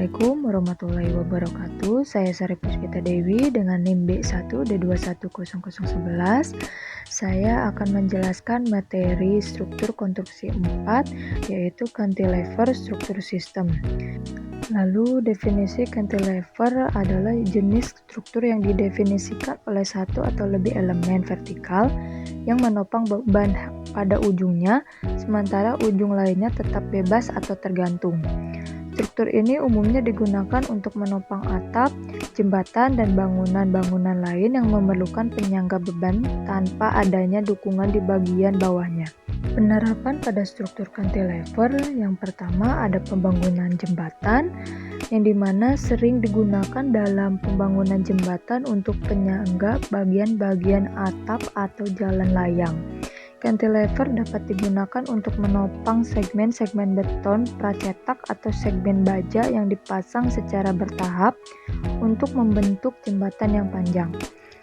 Assalamualaikum warahmatullahi wabarakatuh. Saya Sari Puspita Dewi dengan NIM B1D210011. Saya akan menjelaskan materi struktur konstruksi 4, yaitu cantilever struktur sistem. Lalu definisi cantilever adalah jenis struktur yang didefinisikan oleh satu atau lebih elemen vertikal yang menopang beban pada ujungnya, sementara ujung lainnya tetap bebas atau tergantung. Struktur ini umumnya digunakan untuk menopang atap, jembatan, dan bangunan-bangunan lain yang memerlukan penyangga beban tanpa adanya dukungan di bagian bawahnya. Penerapan pada struktur cantilever yang pertama ada pembangunan jembatan, yang dimana sering digunakan dalam pembangunan jembatan untuk penyangga bagian-bagian atap atau jalan layang. Cantilever dapat digunakan untuk menopang segmen-segmen beton pracetak atau segmen baja yang dipasang secara bertahap untuk membentuk jembatan yang panjang.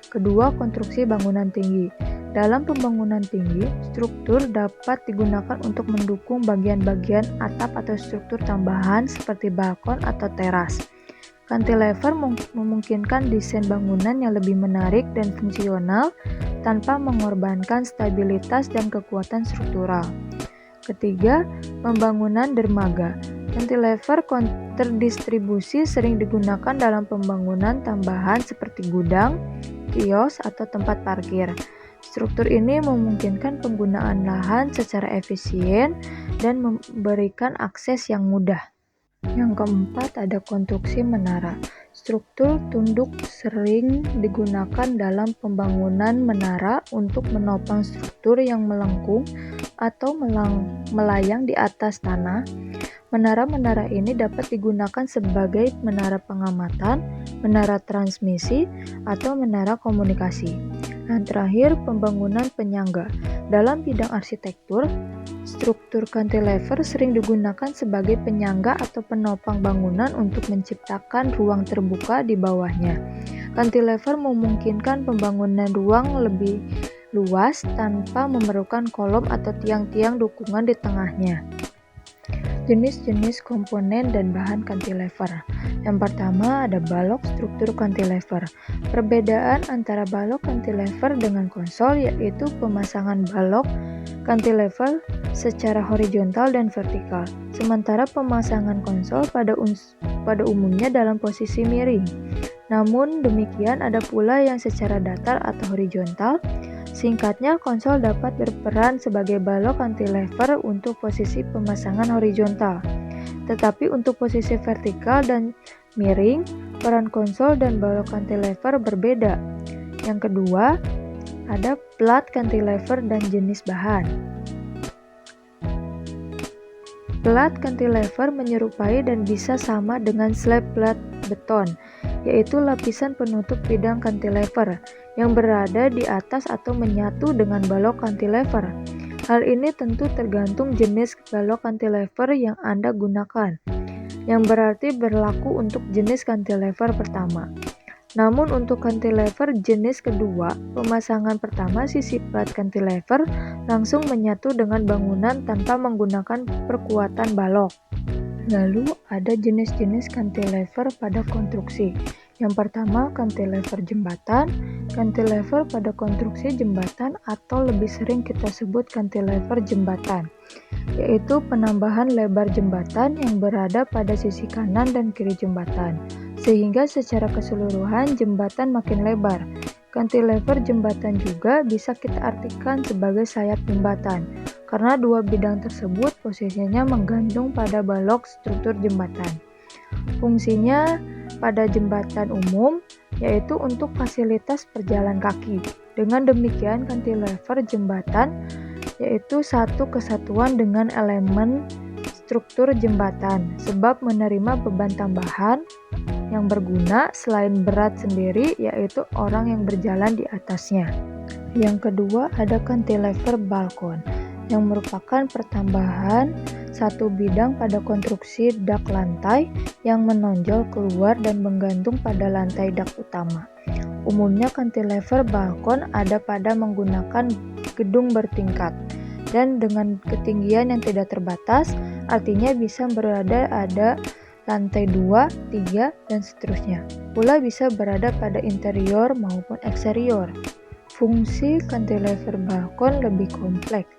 Kedua, konstruksi bangunan tinggi. Dalam pembangunan tinggi, struktur dapat digunakan untuk mendukung bagian-bagian atap atau struktur tambahan seperti balkon atau teras. Cantilever memungkinkan desain bangunan yang lebih menarik dan fungsional tanpa mengorbankan stabilitas dan kekuatan struktural. Ketiga, pembangunan dermaga. Cantilever terdistribusi sering digunakan dalam pembangunan tambahan seperti gudang, kios, atau tempat parkir. Struktur ini memungkinkan penggunaan lahan secara efisien dan memberikan akses yang mudah. Yang keempat ada konstruksi menara. Struktur tunduk sering digunakan dalam pembangunan menara untuk menopang struktur yang melengkung atau melayang di atas tanah. Menara-menara ini dapat digunakan sebagai menara pengamatan, menara transmisi, atau menara komunikasi. Dan terakhir, pembangunan penyangga. Dalam bidang arsitektur, struktur cantilever sering digunakan sebagai penyangga atau penopang bangunan untuk menciptakan ruang terbuka di bawahnya. Cantilever memungkinkan pembangunan ruang lebih luas tanpa memerlukan kolom atau tiang-tiang dukungan di tengahnya. Jenis-jenis komponen dan bahan cantilever. Yang pertama ada balok struktur cantilever. Perbedaan antara balok cantilever dengan konsol yaitu pemasangan balok cantilever secara horizontal dan vertikal, sementara pemasangan konsol pada umumnya dalam posisi miring. Namun demikian ada pula yang secara datar atau horizontal. Singkatnya, konsol dapat berperan sebagai balok cantilever untuk posisi pemasangan horizontal. Tetapi untuk posisi vertikal dan miring, peran konsol dan balok cantilever berbeda. Yang kedua, ada plat cantilever dan jenis bahan. Plat cantilever menyerupai dan bisa sama dengan slab plat beton, yaitu lapisan penutup bidang cantilever yang berada di atas atau menyatu dengan balok cantilever. Hal ini tentu tergantung jenis balok cantilever yang Anda gunakan, yang berarti berlaku untuk jenis cantilever pertama. Namun untuk cantilever jenis kedua, pemasangan pertama sisi plat cantilever langsung menyatu dengan bangunan tanpa menggunakan perkuatan balok. Lalu ada jenis-jenis cantilever pada konstruksi. Yang pertama, cantilever jembatan. Cantilever pada konstruksi jembatan atau lebih sering kita sebut cantilever jembatan, yaitu penambahan lebar jembatan yang berada pada sisi kanan dan kiri jembatan, sehingga secara keseluruhan jembatan makin lebar. Cantilever jembatan juga bisa kita artikan sebagai sayap jembatan, karena dua bidang tersebut posisinya menggantung pada balok struktur jembatan. Fungsinya pada jembatan umum yaitu untuk fasilitas perjalan kaki. Dengan demikian, cantilever jembatan yaitu satu kesatuan dengan elemen struktur jembatan, sebab menerima beban tambahan yang berguna selain berat sendiri, yaitu orang yang berjalan di atasnya. Yang kedua ada cantilever balkon, yang merupakan pertambahan satu bidang pada konstruksi dak lantai yang menonjol keluar dan menggantung pada lantai dak utama. Umumnya cantilever balkon ada pada menggunakan gedung bertingkat dan dengan ketinggian yang tidak terbatas, artinya bisa berada lantai 2, 3, dan seterusnya. Pula bisa berada pada interior maupun eksterior. Fungsi cantilever balkon lebih kompleks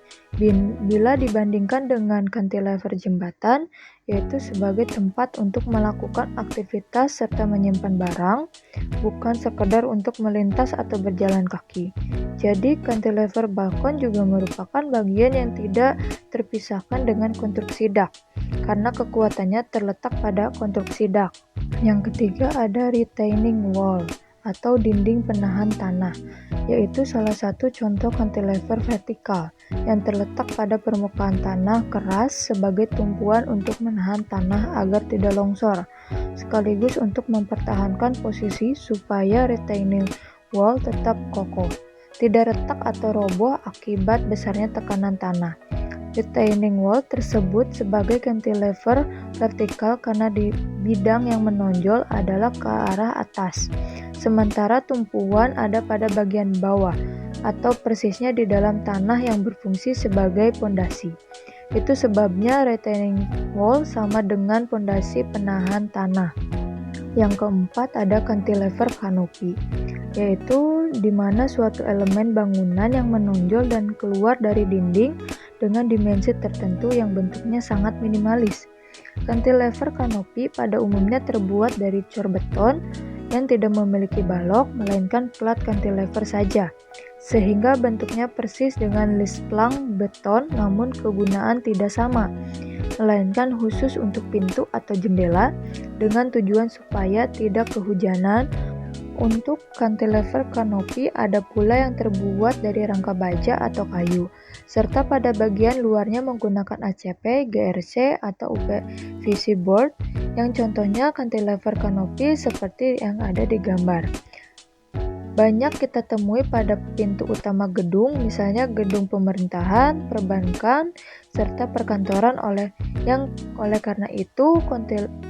bila dibandingkan dengan cantilever jembatan, yaitu sebagai tempat untuk melakukan aktivitas serta menyimpan barang, bukan sekedar untuk melintas atau berjalan kaki. Jadi, cantilever balkon juga merupakan bagian yang tidak terpisahkan dengan konstruksi dak, karena kekuatannya terletak pada konstruksi dak. Yang ketiga ada retaining wall atau dinding penahan tanah, yaitu salah satu contoh cantilever vertikal yang terletak pada permukaan tanah keras sebagai tumpuan untuk menahan tanah agar tidak longsor, sekaligus untuk mempertahankan posisi supaya retaining wall tetap kokoh, tidak retak atau roboh akibat besarnya tekanan tanah. Retaining wall tersebut sebagai cantilever vertikal karena di bidang yang menonjol adalah ke arah atas, sementara tumpuan ada pada bagian bawah atau persisnya di dalam tanah yang berfungsi sebagai pondasi. Itu sebabnya retaining wall sama dengan pondasi penahan tanah. Yang keempat ada cantilever canopy, yaitu di mana suatu elemen bangunan yang menonjol dan keluar dari dinding dengan dimensi tertentu yang bentuknya sangat minimalis. Cantilever canopy pada umumnya terbuat dari cor beton yang tidak memiliki balok, melainkan plat cantilever saja, sehingga bentuknya persis dengan list plank beton, namun kegunaan tidak sama, melainkan khusus untuk pintu atau jendela dengan tujuan supaya tidak kehujanan. Untuk cantilever canopy ada pula yang terbuat dari rangka baja atau kayu, serta pada bagian luarnya menggunakan ACP, GRC, atau UPVC board, yang contohnya cantilever canopy seperti yang ada di gambar. Banyak kita temui pada pintu utama gedung, misalnya gedung pemerintahan, perbankan, serta perkantoran. Oleh karena itu,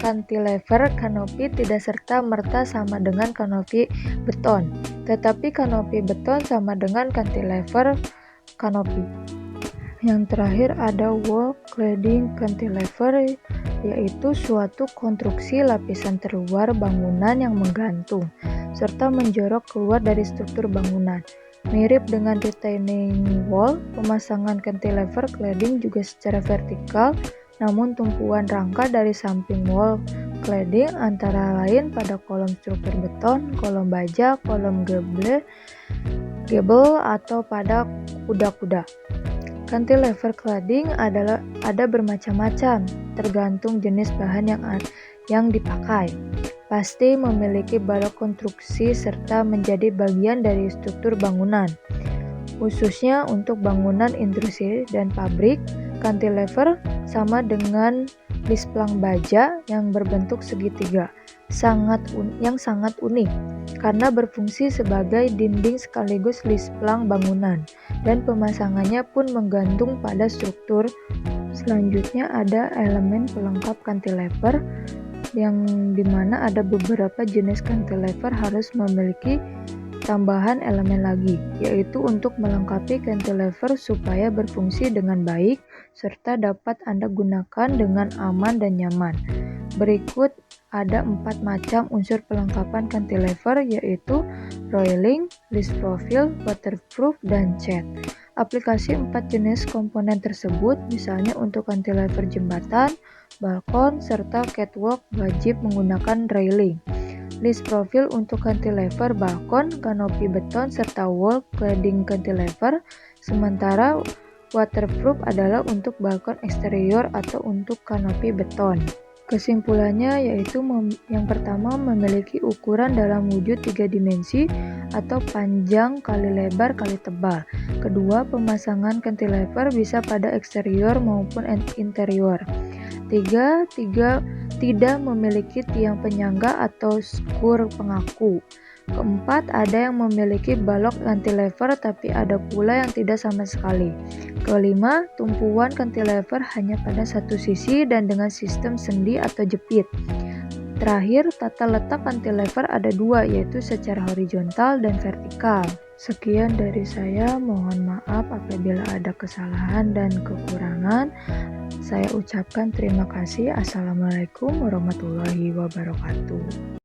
cantilever canopy tidak serta-merta sama dengan kanopi beton, tetapi kanopi beton sama dengan cantilever canopy. Yang terakhir ada wall cladding cantilever, yaitu suatu konstruksi lapisan terluar bangunan yang menggantung serta menjorok keluar dari struktur bangunan. Mirip dengan retaining wall, pemasangan cantilever cladding juga secara vertikal, namun tumpuan rangka dari samping wall cladding antara lain pada kolom struktur beton, kolom baja, kolom gable, atau pada kuda-kuda. Cantilever cladding ada bermacam-macam, tergantung jenis bahan yang dipakai. Pasti memiliki balok konstruksi serta menjadi bagian dari struktur bangunan. Khususnya untuk bangunan industri dan pabrik, cantilever sama dengan list plank baja yang berbentuk segitiga, yang sangat unik karena berfungsi sebagai dinding sekaligus list plank bangunan, dan pemasangannya pun menggantung pada struktur. Selanjutnya ada elemen pelengkap cantilever, yang dimana ada beberapa jenis cantilever harus memiliki tambahan elemen lagi, yaitu untuk melengkapi cantilever supaya berfungsi dengan baik serta dapat Anda gunakan dengan aman dan nyaman. Berikut ada 4 macam unsur pelengkapan cantilever, yaitu railing, list profile, waterproof, dan cat. Aplikasi 4 jenis komponen tersebut, misalnya untuk cantilever jembatan, balkon, serta catwalk wajib menggunakan railing. List profile untuk cantilever balkon, kanopi beton, serta wall cladding cantilever, sementara waterproof adalah untuk balkon eksterior atau untuk kanopi beton. Kesimpulannya yaitu yang pertama memiliki ukuran dalam wujud 3 dimensi atau panjang kali lebar kali tebal. Kedua, pemasangan cantilever bisa pada eksterior maupun interior. Tiga, tidak memiliki tiang penyangga atau skur pengaku. Keempat, ada yang memiliki balok cantilever tapi ada pula yang tidak sama sekali. Kelima, tumpuan cantilever hanya pada satu sisi dan dengan sistem sendi atau jepit. Terakhir, tata letak cantilever ada 2, yaitu secara horizontal dan vertikal. Sekian dari saya, mohon maaf apabila ada kesalahan dan kekurangan. Saya ucapkan terima kasih. Assalamualaikum warahmatullahi wabarakatuh.